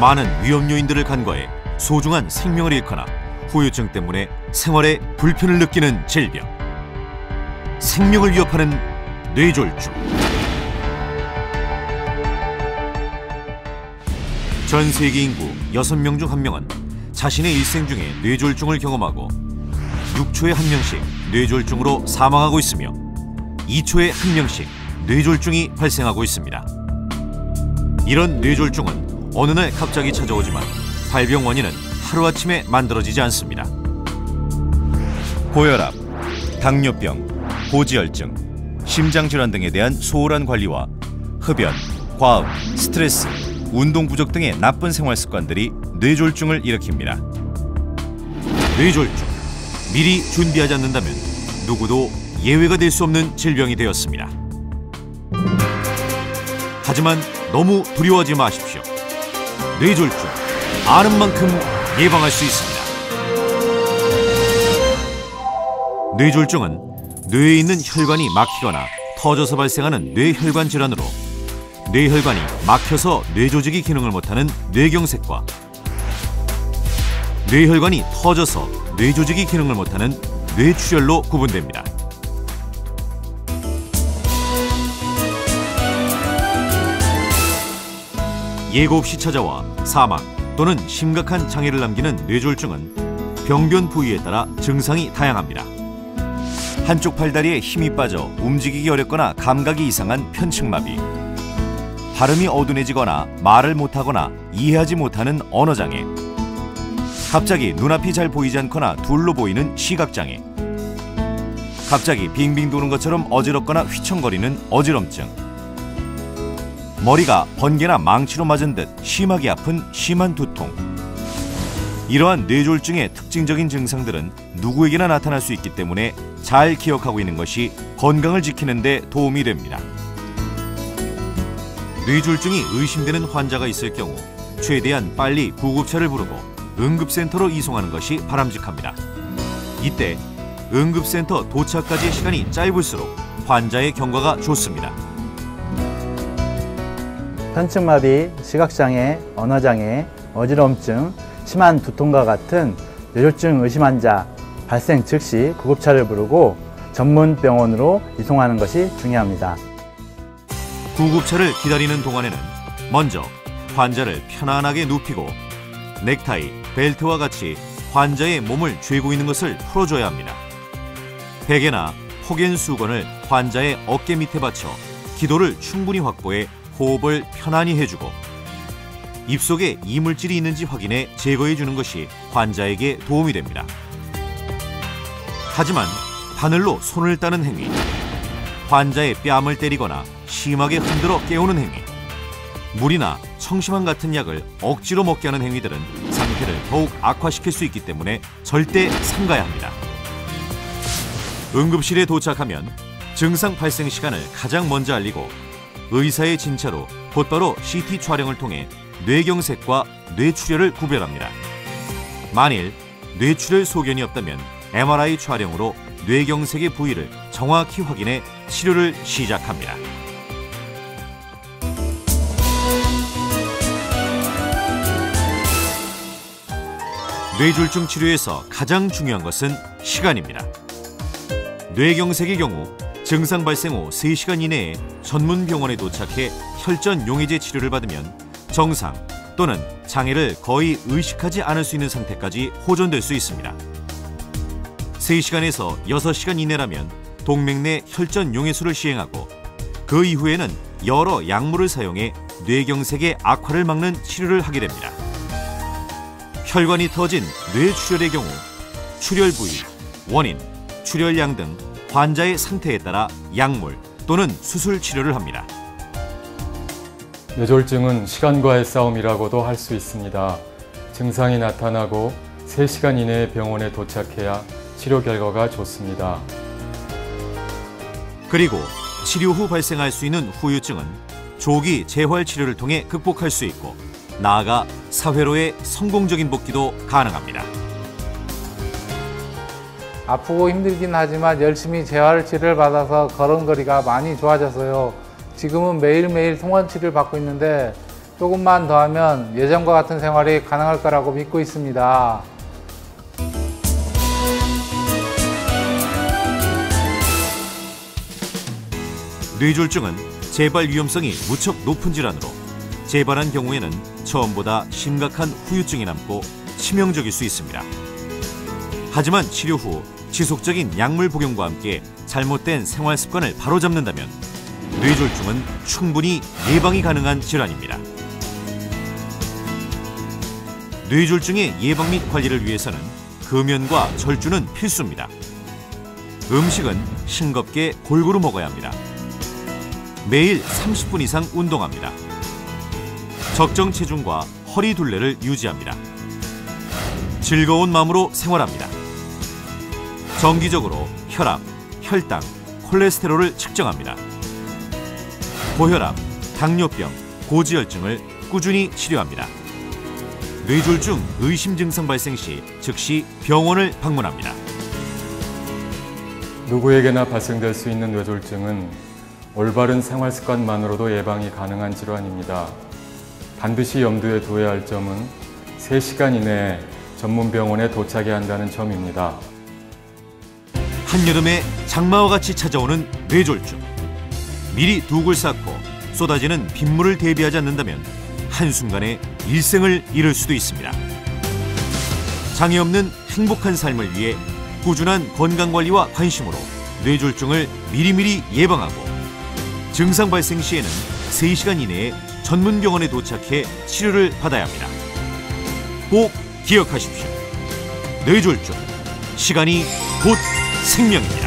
많은 위험 요인들을 간과해 소중한 생명을 잃거나 후유증 때문에 생활에 불편을 느끼는 질병. 생명을 위협하는 뇌졸중. 전 세계 인구 6명 중 1명은 자신의 일생 중에 뇌졸중을 경험하고 6초에 1명씩 뇌졸중으로 사망하고 있으며 2초에 1명씩 뇌졸중이 발생하고 있습니다. 이런 뇌졸중은 어느 날 갑자기 찾아오지만 발병 원인은 하루아침에 만들어지지 않습니다. 고혈압, 당뇨병, 고지혈증, 심장질환 등에 대한 소홀한 관리와 흡연, 과음, 스트레스, 운동 부족 등의 나쁜 생활 습관들이 뇌졸중을 일으킵니다. 뇌졸중, 미리 준비하지 않는다면 누구도 예외가 될 수 없는 질병이 되었습니다. 하지만 너무 두려워하지 마십시오. 뇌졸중, 아는 만큼 예방할 수 있습니다. 뇌졸중은 뇌에 있는 혈관이 막히거나 터져서 발생하는 뇌혈관 질환으로 뇌혈관이 막혀서 뇌조직이 기능을 못하는 뇌경색과 뇌혈관이 터져서 뇌조직이 기능을 못하는 뇌출혈로 구분됩니다. 예고 없이 찾아와 사망 또는 심각한 장애를 남기는 뇌졸중은 병변 부위에 따라 증상이 다양합니다. 한쪽 팔다리에 힘이 빠져 움직이기 어렵거나 감각이 이상한 편측마비, 발음이 어두워지거나 말을 못하거나 이해하지 못하는 언어장애, 갑자기 눈앞이 잘 보이지 않거나 둘로 보이는 시각장애, 갑자기 빙빙 도는 것처럼 어지럽거나 휘청거리는 어지럼증, 머리가 번개나 망치로 맞은 듯 심하게 아픈 심한 두통. 이러한 뇌졸중의 특징적인 증상들은 누구에게나 나타날 수 있기 때문에 잘 기억하고 있는 것이 건강을 지키는 데 도움이 됩니다. 뇌졸중이 의심되는 환자가 있을 경우 최대한 빨리 구급차를 부르고 응급센터로 이송하는 것이 바람직합니다. 이때 응급센터 도착까지의 시간이 짧을수록 환자의 경과가 좋습니다. 편측마비, 시각장애, 언어장애, 어지럼증, 심한 두통과 같은 뇌졸중 의심 환자 발생 즉시 구급차를 부르고 전문 병원으로 이송하는 것이 중요합니다. 구급차를 기다리는 동안에는 먼저 환자를 편안하게 눕히고 넥타이, 벨트와 같이 환자의 몸을 쥐고 있는 것을 풀어줘야 합니다. 베개나 폭엔 수건을 환자의 어깨 밑에 받쳐 기도를 충분히 확보해 호흡을 편안히 해주고 입속에 이물질이 있는지 확인해 제거해주는 것이 환자에게 도움이 됩니다. 하지만 바늘로 손을 따는 행위, 환자의 뺨을 때리거나 심하게 흔들어 깨우는 행위, 물이나 청심환 같은 약을 억지로 먹게 하는 행위들은 상태를 더욱 악화시킬 수 있기 때문에 절대 삼가야 합니다. 응급실에 도착하면 증상 발생 시간을 가장 먼저 알리고 의사의 진찰로 곧바로 CT 촬영을 통해 뇌경색과 뇌출혈을 구별합니다. 만일 뇌출혈 소견이 없다면 MRI 촬영으로 뇌경색의 부위를 정확히 확인해 치료를 시작합니다. 뇌졸중 치료에서 가장 중요한 것은 시간입니다. 뇌경색의 경우 증상 발생 후 3시간 이내에 전문 병원에 도착해 혈전 용해제 치료를 받으면 정상 또는 장애를 거의 의식하지 않을 수 있는 상태까지 호전될 수 있습니다. 3시간에서 6시간 이내라면 동맥 내 혈전 용해술을 시행하고 그 이후에는 여러 약물을 사용해 뇌경색의 악화를 막는 치료를 하게 됩니다. 혈관이 터진 뇌출혈의 경우 출혈 부위, 원인, 출혈량 등 환자의 상태에 따라 약물 또는 수술 치료를 합니다. 뇌졸중은 시간과의 싸움이라고도 할 수 있습니다. 증상이 나타나고 3시간 이내에 병원에 도착해야 치료 결과가 좋습니다. 그리고 치료 후 발생할 수 있는 후유증은 조기 재활 치료를 통해 극복할 수 있고 나아가 사회로의 성공적인 복귀도 가능합니다. 아프고 힘들긴 하지만 열심히 재활 치료를 받아서 걸음걸이가 많이 좋아졌어요. 지금은 매일매일 통원 치료를 받고 있는데 조금만 더 하면 예전과 같은 생활이 가능할 거라고 믿고 있습니다. 뇌졸중은 재발 위험성이 무척 높은 질환으로 재발한 경우에는 처음보다 심각한 후유증이 남고 치명적일 수 있습니다. 하지만 치료 후 지속적인 약물 복용과 함께 잘못된 생활 습관을 바로잡는다면 뇌졸중은 충분히 예방이 가능한 질환입니다. 뇌졸중의 예방 및 관리를 위해서는 금연과 절주는 필수입니다. 음식은 싱겁게 골고루 먹어야 합니다. 매일 30분 이상 운동합니다. 적정 체중과 허리 둘레를 유지합니다. 즐거운 마음으로 생활합니다. 정기적으로 혈압, 혈당, 콜레스테롤을 측정합니다. 고혈압, 당뇨병, 고지혈증을 꾸준히 치료합니다. 뇌졸중 의심 증상 발생 시 즉시 병원을 방문합니다. 누구에게나 발생될 수 있는 뇌졸중은 올바른 생활 습관만으로도 예방이 가능한 질환입니다. 반드시 염두에 두어야 할 점은 3시간 이내에 전문 병원에 도착해야 한다는 점입니다. 한여름에 장마와 같이 찾아오는 뇌졸중. 미리 둑을 쌓고 쏟아지는 빗물을 대비하지 않는다면 한순간에 일생을 잃을 수도 있습니다. 장애 없는 행복한 삶을 위해 꾸준한 건강관리와 관심으로 뇌졸중을 미리미리 예방하고 증상 발생 시에는 3시간 이내에 전문 병원에 도착해 치료를 받아야 합니다. 꼭 기억하십시오. 뇌졸중, 시간이 곧 생명입니다.